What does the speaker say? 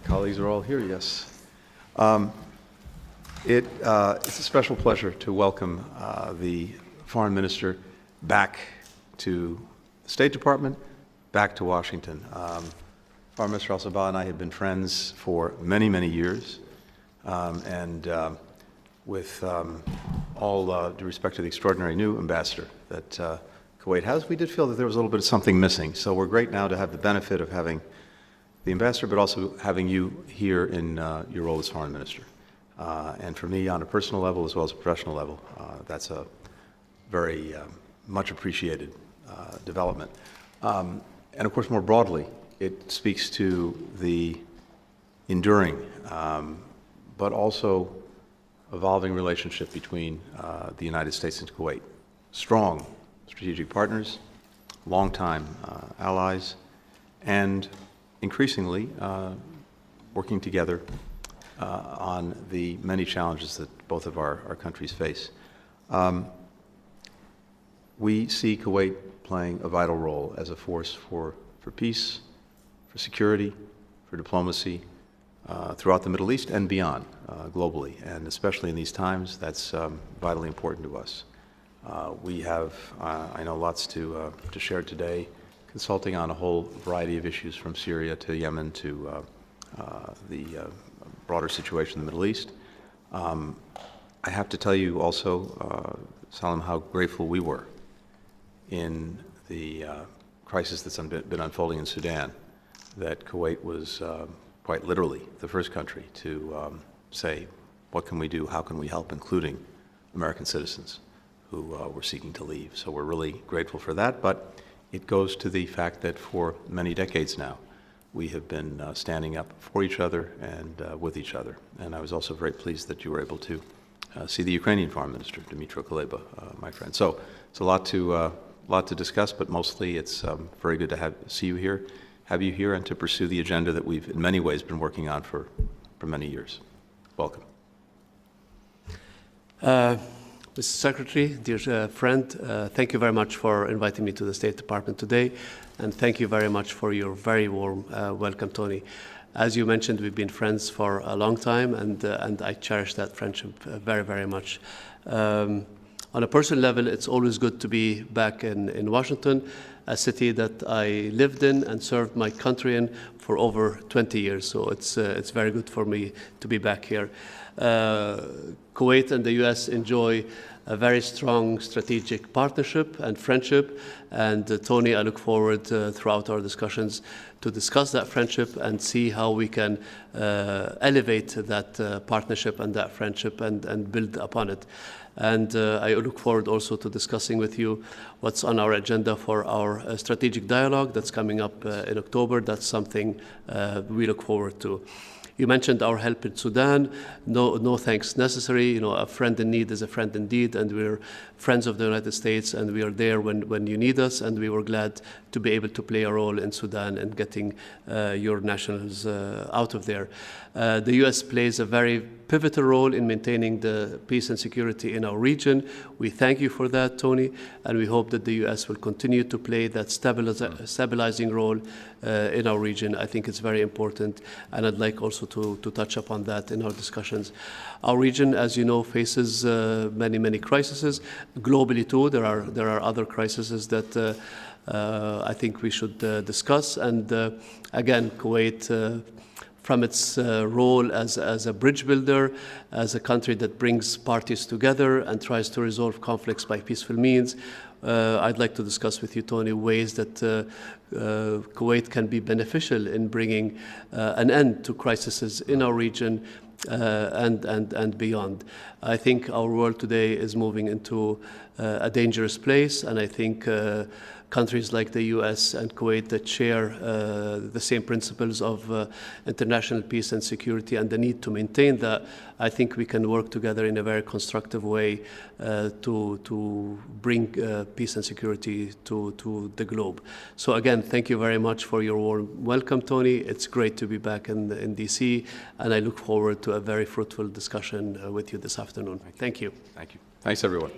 colleagues are all here, yes. It's a special pleasure to welcome the Foreign Minister back to the State Department, back to Washington. Foreign Minister Sabah and I have been friends for many, many years, with all due respect to the extraordinary new ambassador that Kuwait has, we did feel that there was a little bit of something missing. So we're great now to have the benefit of having the ambassador, but also having you here in your role as foreign minister. And for me, on a personal level as well as a professional level, that's a very much appreciated development. And of course, more broadly, it speaks to the enduring, but also evolving relationship between the United States and Kuwait. Strong strategic partners, longtime allies, and increasingly working together on the many challenges that both of our countries face. We see Kuwait playing a vital role as a force for peace, for security, for diplomacy throughout the Middle East and beyond, globally. And especially in these times, that's vitally important to us. We have, I know, lots to share today, consulting on a whole variety of issues from Syria to Yemen to the broader situation in the Middle East. I have to tell you also, Salem, how grateful we were in the crisis that's been unfolding in Sudan, that Kuwait was quite literally the first country to say, what can we do, how can we help, including American citizens who were seeking to leave. So we're really grateful for that, but it goes to the fact that for many decades now, we have been standing up for each other and with each other. And I was also very pleased that you were able to see the Ukrainian Foreign Minister, Dmytro Kuleba, my friend. So it's a lot to discuss, but mostly it's very good to see you here, have you here, and to pursue the agenda that we've in many ways been working on for many years. Welcome. Mr. Secretary, dear friend, thank you very much for inviting me to the State Department today, and thank you very much for your very warm welcome, Tony. As you mentioned, we've been friends for a long time, and I cherish that friendship very, very much. On a personal level, it's always good to be back in Washington, a city that I lived in and served my country in for over 20 years. So it's very good for me to be back here. Kuwait and the U.S. enjoy a very strong strategic partnership and friendship. And Tony, I look forward throughout our discussions to discuss that friendship and see how we can elevate that partnership and that friendship and build upon it. And I look forward also to discussing with you what's on our agenda for our strategic dialogue that's coming up in October. That's something we look forward to. You mentioned our help in Sudan. No thanks necessary. You know, a friend in need is a friend indeed, and we're friends of the United States, and we are there when you need us, and we were glad to be able to play a role in Sudan and getting your nationals out of there. The U.S. plays a very pivotal role in maintaining the peace and security in our region. We thank you for that, Tony, and we hope that the U.S. will continue to play that stabilizing role in our region. I think it's very important, and I'd like also to touch upon that in our discussions. Our region, as you know, faces many crises. Globally too, there are other crises that I think we should discuss. And again, Kuwait, from its role as a bridge builder, as a country that brings parties together and tries to resolve conflicts by peaceful means, I'd like to discuss with you, Tony, ways that Kuwait can be beneficial in bringing an end to crises in our region and beyond. I think our world today is moving into a dangerous place, and I think countries like the U.S. and Kuwait that share the same principles of international peace and security and the need to maintain that, I think we can work together in a very constructive way to bring peace and security to the globe. So again, thank you very much for your warm welcome, Tony. It's great to be back in D.C., and I look forward to a very fruitful discussion with you this afternoon. Thank you. Thank you. Thanks, everyone.